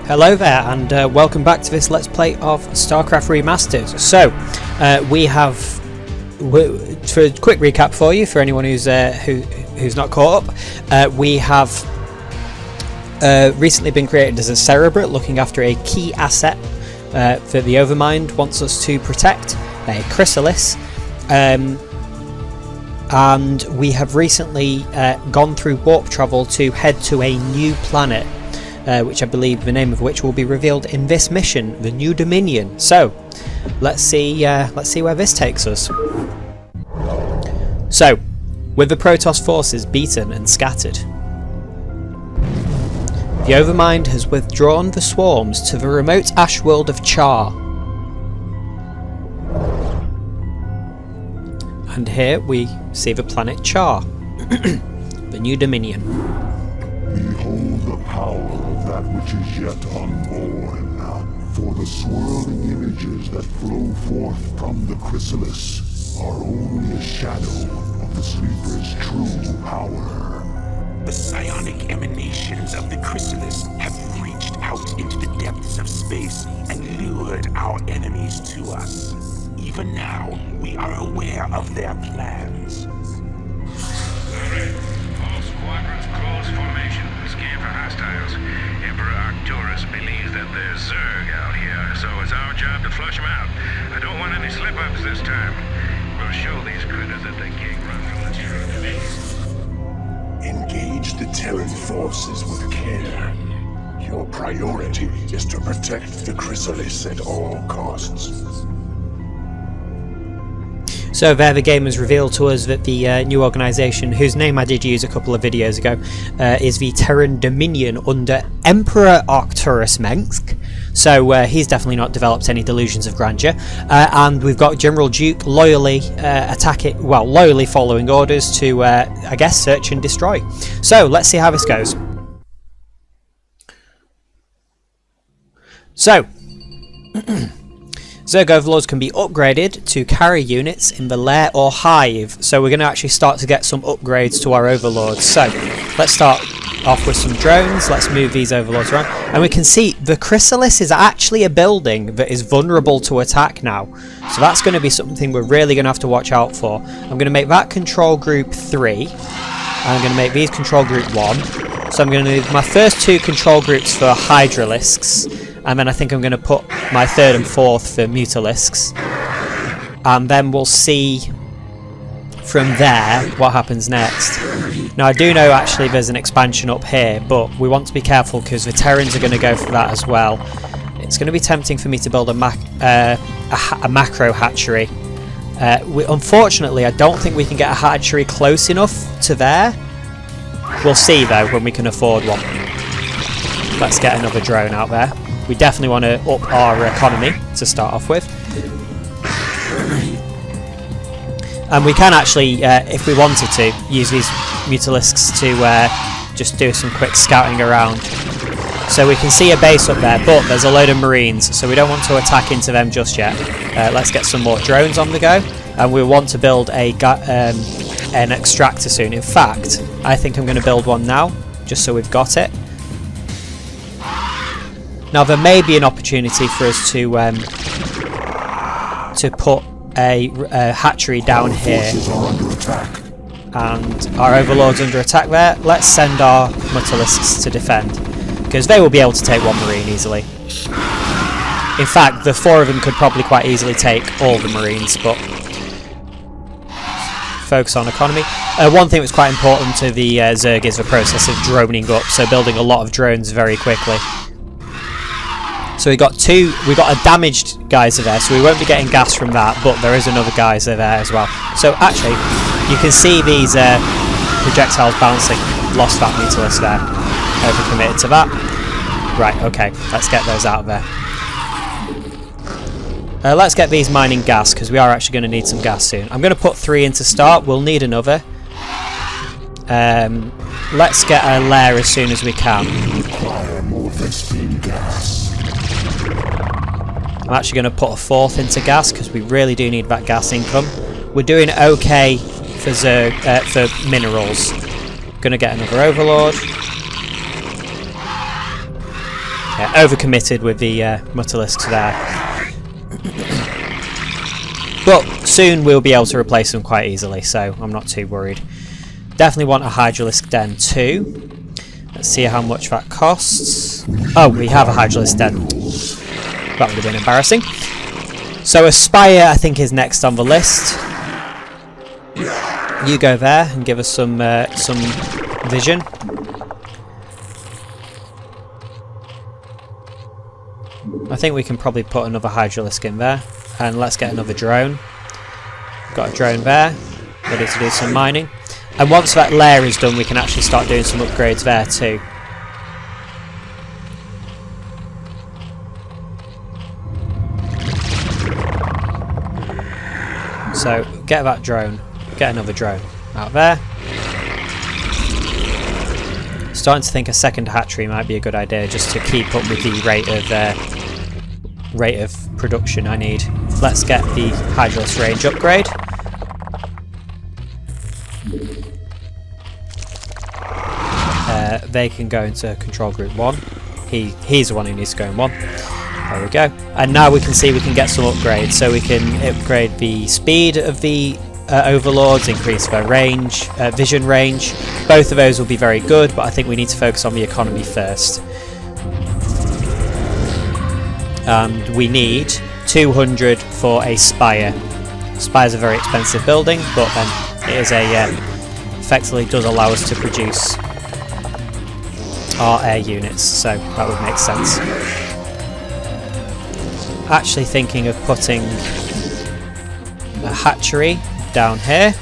Hello there, and welcome back to this Let's Play of StarCraft Remastered. So, we have, for a quick recap for you, for anyone who's not caught up, we have recently been created as a Cerebrate, looking after a key asset that the Overmind wants us to protect, a chrysalis, and we have recently gone through warp travel to head to a new planet. Which I believe the name of which will be revealed in this mission, the New Dominion. So, let's see where this takes us. So, with the Protoss forces beaten and scattered, the Overmind has withdrawn the swarms to the remote ash world of Char. And here we see the planet Char, the New Dominion. Behold the power of that which is yet unborn, for the swirling images that flow forth from the chrysalis are only a shadow of the sleeper's true power. The psionic emanations of the chrysalis have reached out into the depths of space and lured our enemies to us. Even now, we are aware of their plans. All squadrons close formation. Scan for hostiles. Emperor Arcturus believes that there's Zerg out here, so it's our job to flush them out. I don't want any slip-ups this time. We'll show these critters that they can't run from the truth. Engage the Terran forces with care. Your priority is to protect the chrysalis at all costs. So there the game has revealed to us that the new organisation, whose name I did use a couple of videos ago, is the Terran Dominion under Emperor Arcturus Mensk. So he's definitely not developed any delusions of grandeur. And we've got General Duke loyally loyally following orders to, I guess, search and destroy. So let's see how this goes. So. Zerg Overlords can be upgraded to carry units in the lair or hive, so we're going to actually start to get some upgrades to our Overlords. So let's start off with some drones. Let's move these Overlords around, and we can see the chrysalis is actually a building that is vulnerable to attack now, so that's going to be something we're really going to have to watch out for. I'm going to make that control group 3, and I'm going to make these control group 1. So I'm going to move my first two control groups for Hydralisks, and then I think I'm going to put my third and fourth for Mutalisks. And then we'll see from there what happens next. Now I do know actually there's an expansion up here, but we want to be careful because the Terrans are going to go for that as well. It's going to be tempting for me to build a macro hatchery. Unfortunately, I don't think we can get a hatchery close enough to there. We'll see though when we can afford one. Let's get another drone out there. We definitely want to up our economy to start off with. And we can actually, if we wanted to, use these Mutalisks to just do some quick scouting around. So we can see a base up there, but there's a load of Marines, so we don't want to attack into them just yet. Let's get some more drones on the go, and we want to build an extractor soon. In fact, I think I'm going to build one now, just so we've got it. Now there may be an opportunity for us to put a hatchery down here, and our Overlord's under attack there. Let's send our Mutalisks to defend, because they will be able to take one Marine easily. In fact, the 4 of them could probably quite easily take all the Marines, but focus on economy. One thing that's quite important to the Zerg is the process of droning up, so building a lot of drones very quickly. So we got a damaged geyser there, so we won't be getting gas from that, but there is another geyser there as well. So actually, you can see these projectiles bouncing. Lost that Mutalisk there. Overcommitted to that. Right, okay, let's get those out of there. Let's get these mining gas, because we are actually going to need some gas soon. I'm going to put 3 in to start. We'll need another. Let's get a lair as soon as we can. I'm actually going to put a 4th into gas because we really do need that gas income. We're doing okay for minerals. Going to get another Overlord. Yeah, overcommitted with the Mutalisks there. But soon we'll be able to replace them quite easily, so I'm not too worried. Definitely want a Hydralisk Den too. Let's see how much that costs. Oh, we have a Hydralisk Den. That would have been embarrassing. So Aspire, I think, is next on the list. You go there and give us some vision. I think we can probably put another Hydralisk in there. And let's get another drone. Got a drone there, ready to do some mining. And once that layer is done, we can actually start doing some upgrades there too. So, get that drone. Get another drone out there. Starting to think a second hatchery might be a good idea, just to keep up with the rate of production I need. Let's get the Hydralisk range upgrade. They can go into control group 1. He's the one who needs to go in 1. There we go. And now we can see we can get some upgrades. So we can upgrade the speed of the overlords, increase their range, vision range. Both of those will be very good, but I think we need to focus on the economy first. And we need 200 for a Spire. Spire's a very expensive building, but then it is a effectively does allow us to produce our air units, so that would make sense. Actually thinking of putting a hatchery down here,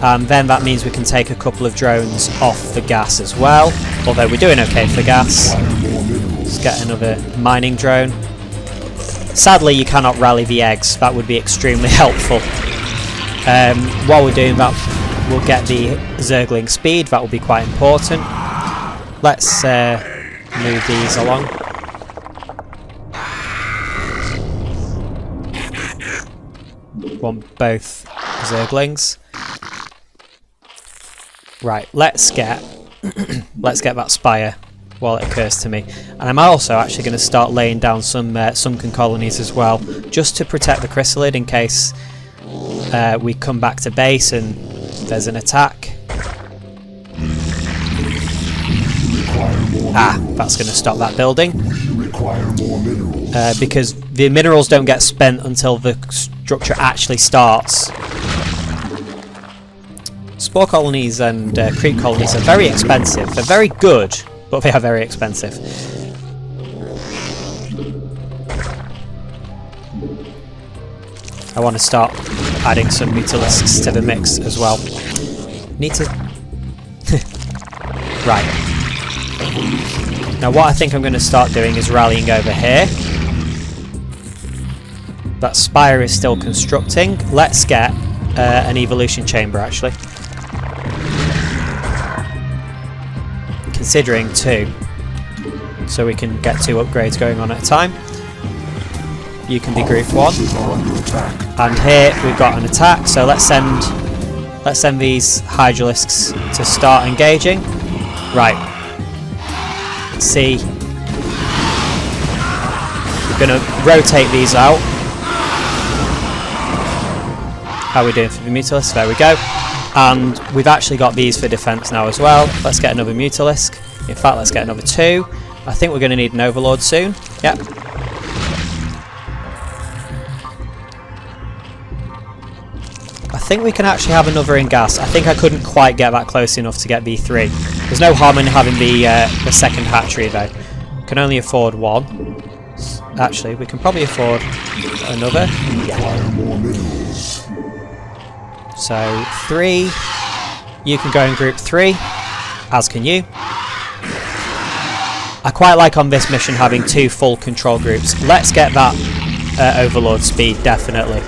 and then that means we can take a couple of drones off the gas as well, although we're doing okay for gas. Let's get another mining drone. Sadly you cannot rally the eggs, that would be extremely helpful. While we're doing that, we'll get the Zergling speed, that will be quite important. Let's move these along. Want both Zerglings. Right, let's get that Spire while it occurs to me. And I'm also actually going to start laying down some sunken colonies as well, just to protect the chrysalid in case we come back to base and there's an attack. That's going to stop that building. Because the minerals don't get spent until the structure actually starts. Spore colonies and creep colonies are very expensive. They're very good, but they are very expensive. I want to start adding some Mutalisks to the mix as well. Need to... Right. Now what I think I'm going to start doing is rallying over here. That Spire is still constructing. Let's get an evolution chamber actually. Considering 2. So we can get 2 upgrades going on at a time. You can be group 1. And here we've got an attack, so let's send these Hydralisks to start engaging. Right. Let's see. We're going to rotate these out. How are we doing for the Mutalisk? There we go. And we've actually got these for defense now as well. Let's get another Mutalisk. In fact, let's get another 2. I think we're going to need an Overlord soon. Yep. I think we can actually have another in gas. I think I couldn't quite get that close enough to get B3. There's no harm in having the second hatchery though. Can only afford 1. Actually, we can probably afford another. So 3. You can go in group 3, as can you. I quite like on this mission having 2 full control groups. Let's get that Overlord speed, definitely.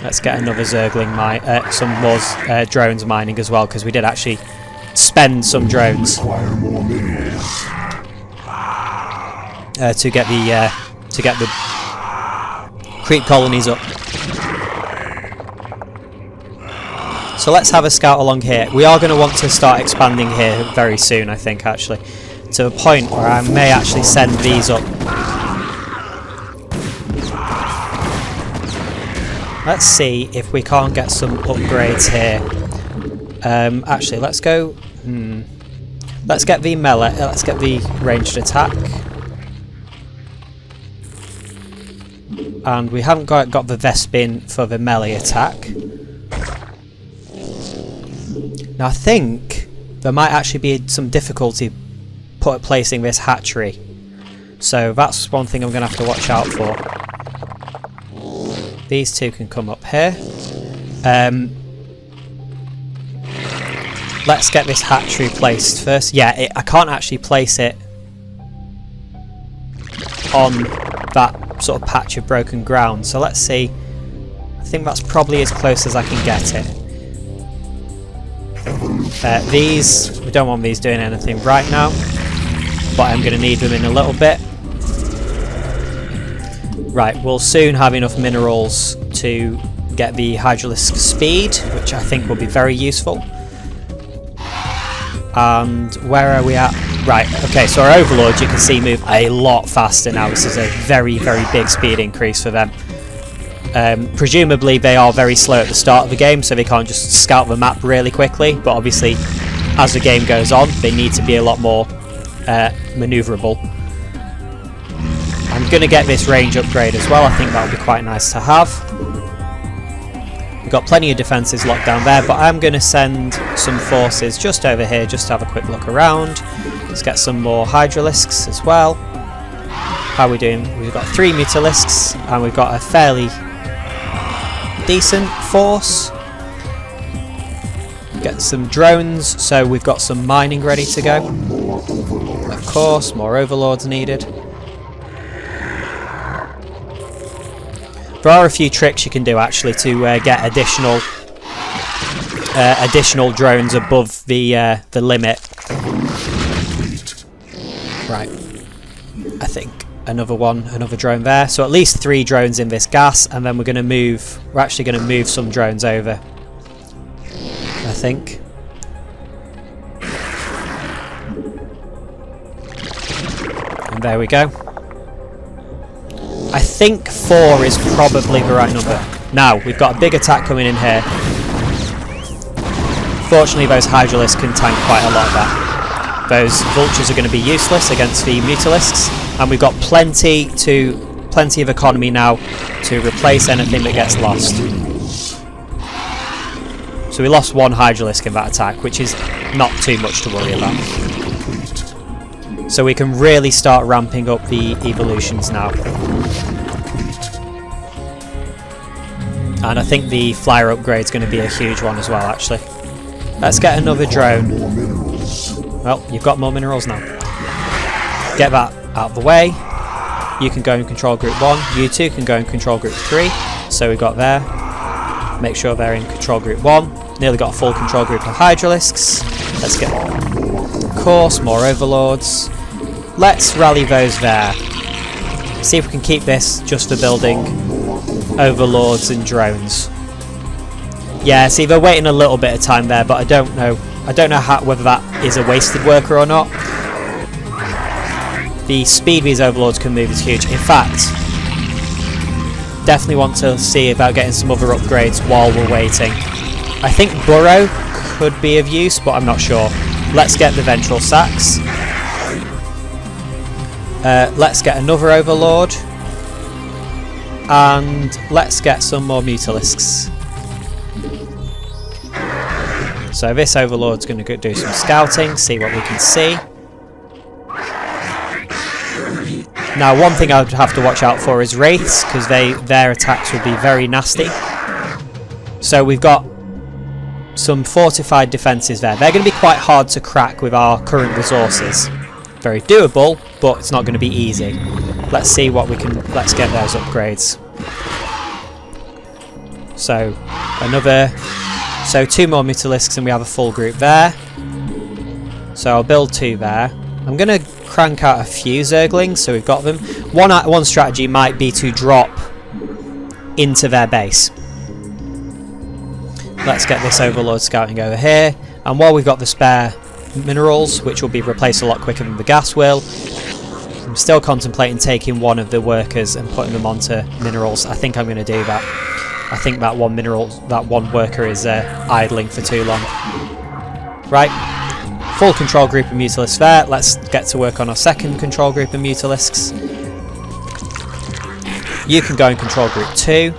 Let's get another Zergling some more drones mining as well, because we did actually spend some drones to get the creep colonies up. So let's have a scout along here. We are going to want to start expanding here very soon, I think, actually. To a point where I may actually send these up. Let's see if we can't get some upgrades here. Actually, let's go... Let's get the melee, let's get the ranged attack. And we haven't got the Vespin for the melee attack. Now I think there might actually be some difficulty placing this hatchery. So that's one thing I'm going to have to watch out for. These two can come up here. Let's get this hatchery placed first. Yeah, I can't actually place it on that sort of patch of broken ground. So let's see. I think that's probably as close as I can get it. These, we don't want these doing anything right now, but I'm going to need them in a little bit. Right, we'll soon have enough minerals to get the Hydralisk speed, which I think will be very useful. And where are we at? Right, okay, so our overlords, you can see, move a lot faster now. This is a very, very big speed increase for them. Presumably they are very slow at the start of the game, so they can't just scout the map really quickly, but obviously as the game goes on they need to be a lot more manoeuvrable. I'm going to get this range upgrade as well. I think that would be quite nice to have. We've got plenty of defences locked down there, but I'm going to send some forces just over here just to have a quick look around. Let's get some more Hydralisks as well. How are we doing? We've got 3 Mutalisks and we've got a fairly decent force. Get some drones, so we've got some mining ready to go. Of course, more overlords needed. There are a few tricks you can do actually to get additional drones above the limit. Right, I think another drone there. So at least 3 drones in this gas, and then we're actually going to move some drones over, I think. And there we go. I think 4 is probably the right number. Now, we've got a big attack coming in here. Fortunately, those Hydralisks can tank quite a lot of that. Those vultures are going to be useless against the Mutalisks, and we've got plenty of economy now to replace anything that gets lost. So we lost 1 Hydralisk in that attack, which is not too much to worry about. So we can really start ramping up the evolutions now. And I think the flyer upgrade is going to be a huge one as well, actually. Let's get another drone. Well, you've got more minerals now. Get that out of the way. You can go and control group 1. You two can go and control group 3. So we've got there. Make sure they're in control group 1. Nearly got a full control group of Hydralisks. Let's get, of course, more overlords. Let's rally those there. See if we can keep this just for building overlords and drones. Yeah, see, they're waiting a little bit of time there, but I don't know whether that is a wasted worker or not. The speed these overlords can move is huge. In fact, definitely want to see about getting some other upgrades while we're waiting. I think Burrow could be of use, but I'm not sure. Let's get the ventral sacks. Let's get another overlord. And let's get some more Mutalisks. So this overlord's going to do some scouting, see what we can see. Now, one thing I would have to watch out for is wraiths, because their attacks will be very nasty. So we've got some fortified defences there. They're going to be quite hard to crack with our current resources. Very doable, but it's not going to be easy. Let's see what we can. Let's get those upgrades. So 2 more Mutalisks and we have a full group there. So I'll build 2 there. I'm going to crank out a few Zerglings, so we've got them. One strategy might be to drop into their base. Let's get this Overlord scouting over here, and while we've got the spare minerals, which will be replaced a lot quicker than the gas will, I'm still contemplating taking one of the workers and putting them onto minerals. I think I'm going to do that. I think that one worker is idling for too long. Right, full control group of Mutalisks there. Let's get to work on our second control group of Mutalisks. You can go in control group 2.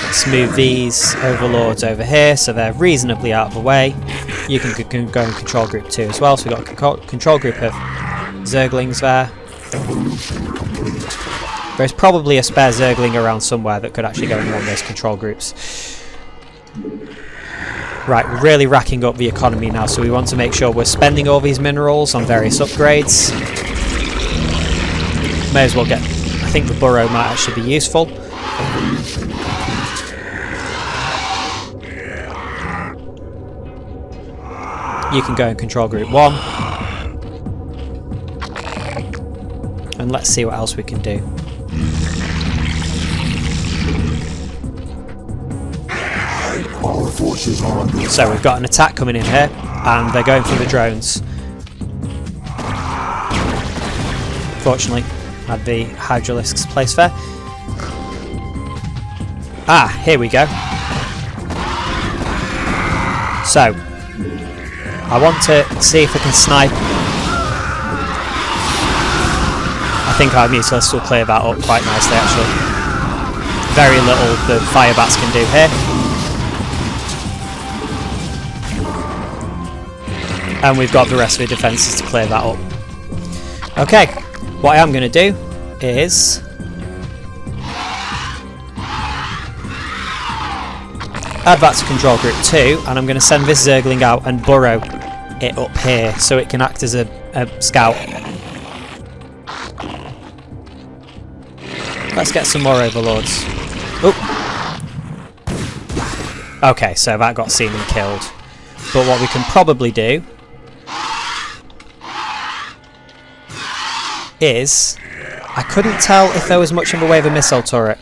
Let's move these overlords over here so they're reasonably out of the way. You can go in control group 2 as well, so we've got a control group of Zerglings there. There's probably a spare Zergling around somewhere that could actually go in one of those control groups. Right, we're really racking up the economy now, so we want to make sure we're spending all these minerals on various upgrades. May as well get... I think the burrow might actually be useful. You can go in control group 1. And let's see what else we can do. So we've got an attack coming in here, and they're going for the drones. Fortunately, had the Hydralisks placed there. Ah, here we go. So, I want to see if I can snipe. I think our Mutalisks will clear that up quite nicely, actually. Very little the fire bats can do here. And we've got the rest of the defences to clear that up. Okay, what I am going to do is add that to control group 2, and I'm going to send this Zergling out and burrow it up here so it can act as a scout. Let's get some more overlords. Oop. Okay, so that got seen and killed. But what we can probably do is, I couldn't tell if there was much in the way of a missile turret.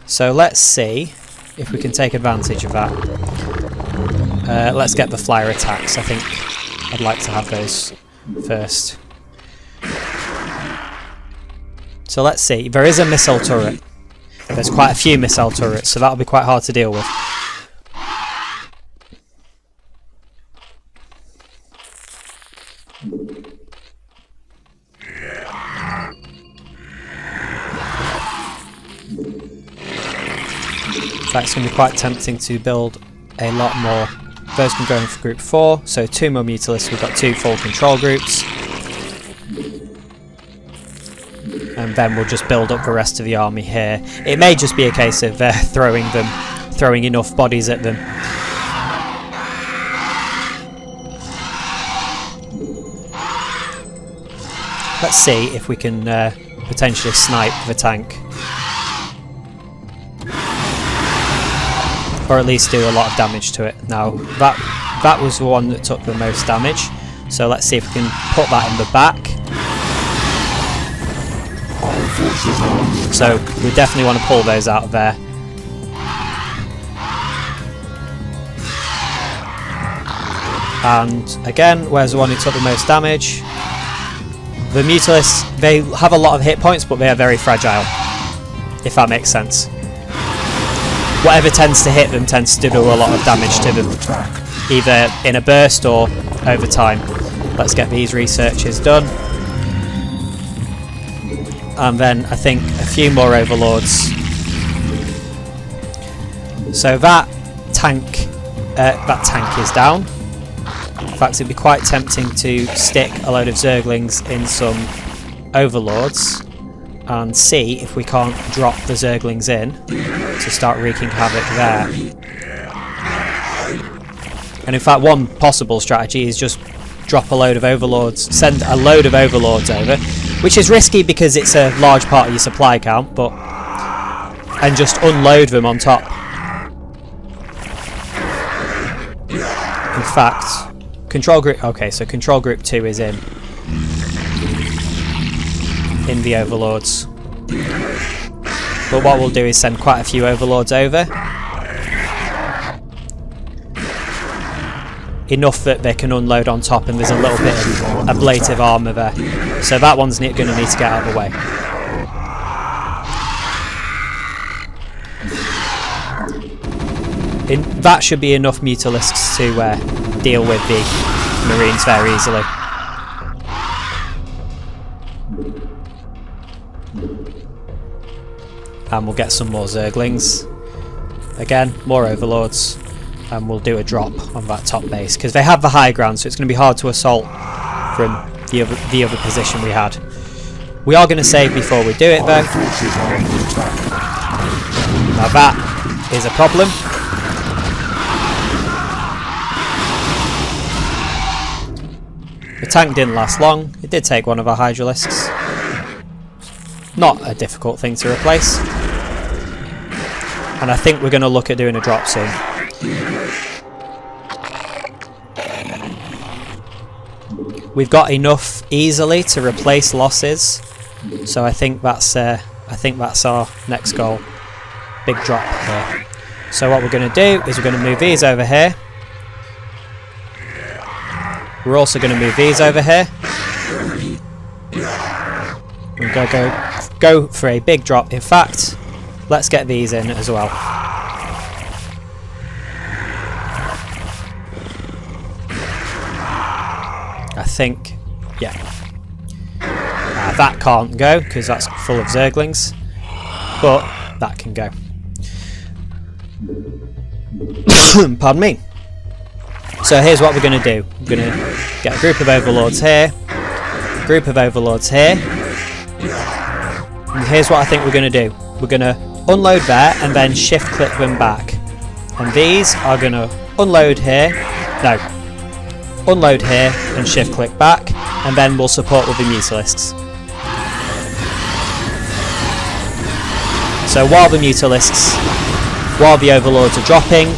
So let's see if we can take advantage of that. Let's get the flyer attacks. I think I'd like to have those first. So let's see. There is a missile turret. There's quite a few missile turrets, so that'll be quite hard to deal with. It's going to be quite tempting to build a lot more. Those can go in for group 4, so 2 more Mutalisks. We've got 2 full control groups. And then we'll just build up the rest of the army here. It may just be a case of throwing enough bodies at them. Let's see if we can potentially snipe the tank. Or at least do a lot of damage to it. Now, that was the one that took the most damage. So let's see if we can put that in the back. So we definitely want to pull those out of there. And again, where's the one who took the most damage? The Mutalisks, they have a lot of hit points, but they are very fragile, if that makes sense. Whatever tends to hit them tends to do a lot of damage to them, either in a burst or over time. Let's get these researches done. And then I think a few more overlords. So that tank is down. In fact, it'd be quite tempting to stick a load of Zerglings in some overlords and see if we can't drop the Zerglings in to start wreaking havoc there. And in fact, one possible strategy is just drop a load of overlords, send a load of overlords over, which is risky because it's a large part of your supply count, but and just unload them on top. In fact, control group. Okay, so control group 2 is in. in the overlords. But what we'll do is send quite a few overlords over. Enough that they can unload on top, and there's a little bit of ablative armour there. So that one's going to need to get out of the way. That should be enough Mutalisks to deal with the Marines very easily. And we'll get some more Zerglings. Again, more Overlords. And we'll do a drop on that top base, because they have the high ground, so it's going to be hard to assault from the other position we had. We are going to save before we do it though. Now that is a problem. The tank didn't last long. It did take one of our Hydralisks. Not a difficult thing to replace. And I think we're going to look at doing a drop soon. We've got enough easily to replace losses, so I think that's our next goal. Big drop here. So what we're going to do is we're going to move these over here. We're also going to move these over here. We're going to go for a big drop. In fact, let's get these in as well. I think, yeah. That can't go because that's full of Zerglings, but that can go. Pardon me. So here's what we're going to do. We're going to get a group of Overlords here, a group of Overlords here, and here's what I think we're going to do. We're going to unload there and then shift click them back, and these are going to unload here, no, unload here and shift click back, and then we'll support with the Mutalisks. So while the Overlords are dropping,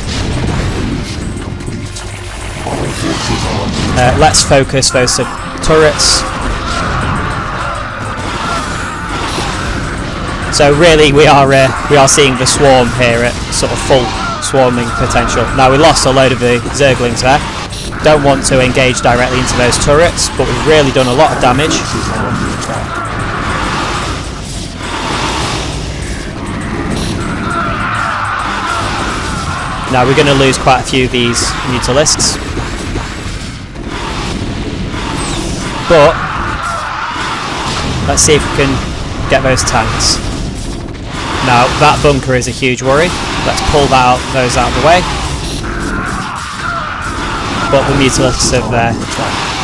let's focus those turrets. So really we are seeing the swarm here at sort of full swarming potential. Now we lost a load of the Zerglings there. Don't want to engage directly into those turrets, but we've really done a lot of damage. Now we're going to lose quite a few of these Mutalisks. But let's see if we can get those tanks. Now that bunker is a huge worry. Let's pull those out of the way. But the Mutalisks have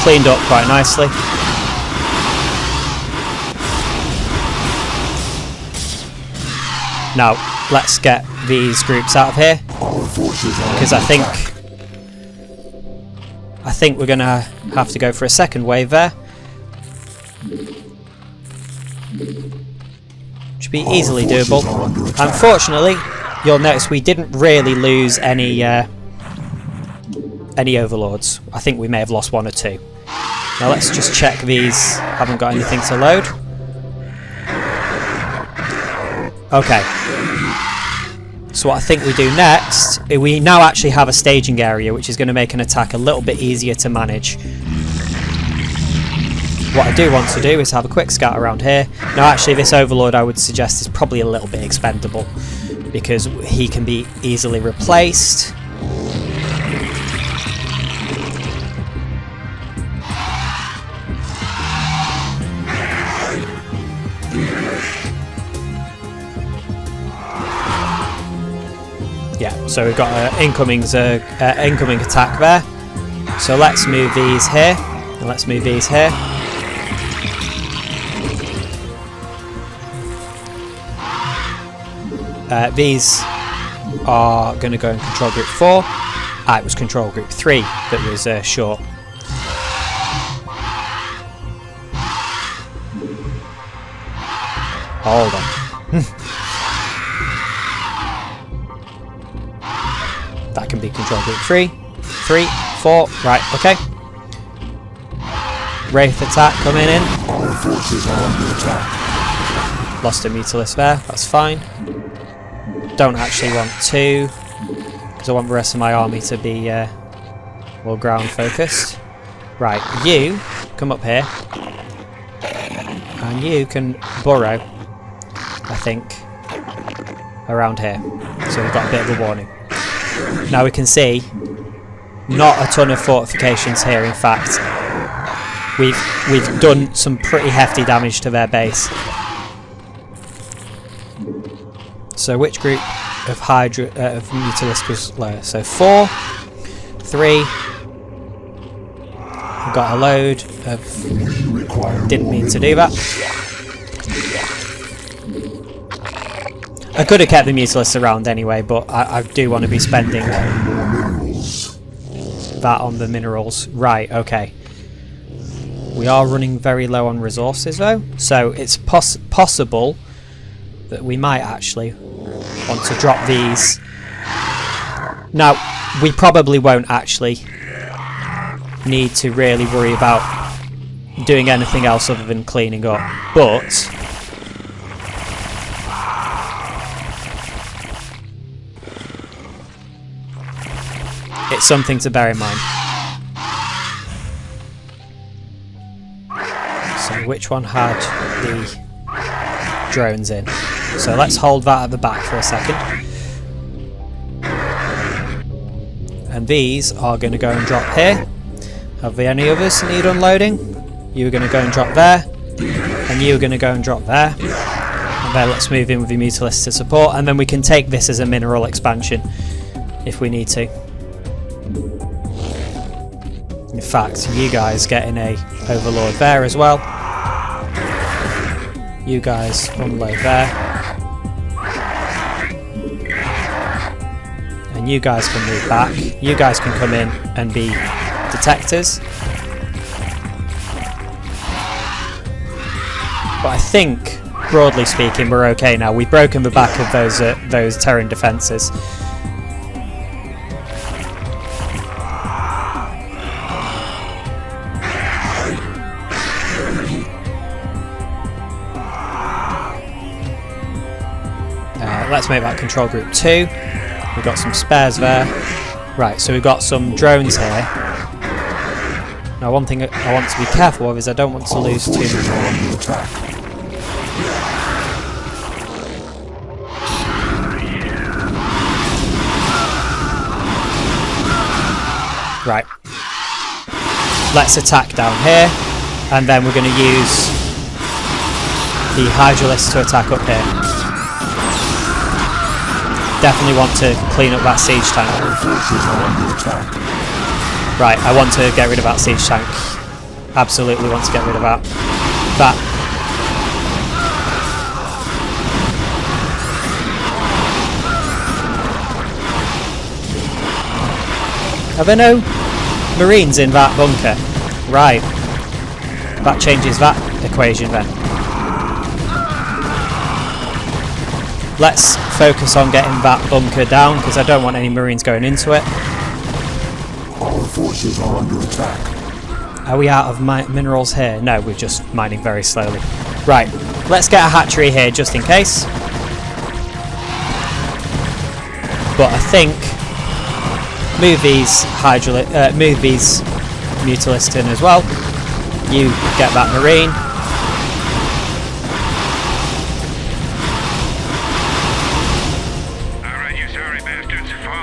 cleaned up quite nicely. Now let's get these groups out of here, because I think we're going to have to go for a second wave there. Should be easily doable. Unfortunately, you'll notice we didn't really lose any Overlords. I think we may have lost one or two. Now let's just check these haven't got anything to load. Okay. So what I think we do next, we now actually have a staging area, which is going to make an attack a little bit easier to manage. What I do want to do is have a quick scout around here. Now actually this Overlord I would suggest is probably a little bit expendable, because he can be easily replaced. Yeah, so we've got an incoming attack there. So let's move these here, and let's move these here. These are going to go in control group 4. It was control group 3 that was short. Hold on. That can be control group 3, 4, right, okay. Wraith attack coming in. Our forces are under attack. Lost a Mutalisk there, that's fine. Don't actually want to, because I want the rest of my army to be more ground focused. Right, you come up here, and you can burrow, I think, around here. So we've got a bit of a warning. Now we can see not a ton of fortifications here. In fact, we've done some pretty hefty damage to their base. So which group of of Mutalisk was lower? So 4, 3. We've got a load of. Didn't mean to do that. I could have kept the Mutalisks around anyway, but I do want to be spending that on the minerals. Right, okay. We are running very low on resources though, so it's possible that we might actually want to drop these. Now, we probably won't actually need to really worry about doing anything else other than cleaning up, but it's something to bear in mind. So which one had the drones in? So let's hold that at the back for a second. And these are going to go and drop here. Have there any others need unloading? You're going to go and drop there. And you're going to go and drop there. And then let's move in with the Mutalisk to support. And then we can take this as a mineral expansion if we need to. In fact, you guys getting a Overlord there as well. You guys unload there. And you guys can move back. You guys can come in and be detectors. But I think, broadly speaking, we're okay now. We've broken the back of those Terran defences. Let's make that control group 2. We've got some spares there. Right, so we've got some drones here. Now one thing I want to be careful of is I don't want to lose too much. Right. Let's attack down here, and then we're going to use the Hydralisk to attack up here. Definitely want to clean up that siege tank. Right, I want to get rid of that siege tank. Absolutely want to get rid of that. Are there no Marines in that bunker? Right. That changes that equation then. Let's focus on getting that bunker down, because I don't want any Marines going into it. Our forces are under attack. Are we out of minerals here? No, we're just mining very slowly. Right, let's get a hatchery here just in case. But I think move these Mutalisks in as well. You get that Marine.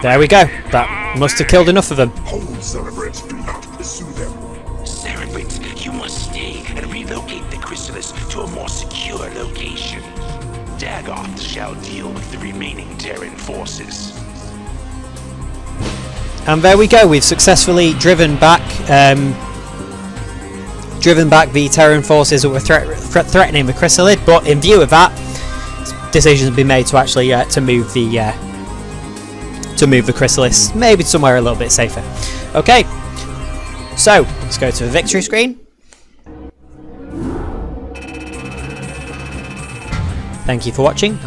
There we go. That must have killed enough of them. Cerebrates, do not pursue them. Cerebrates, you must stay and relocate the chrysalis to a more secure location. Dagoth shall deal with the remaining Terran forces. And there we go. We've successfully driven back the Terran forces that were threatening the chrysalid. But in view of that, decisions have been made to actually to move the chrysalis maybe somewhere a little bit safer. Okay, so let's go to the victory screen. Thank you for watching.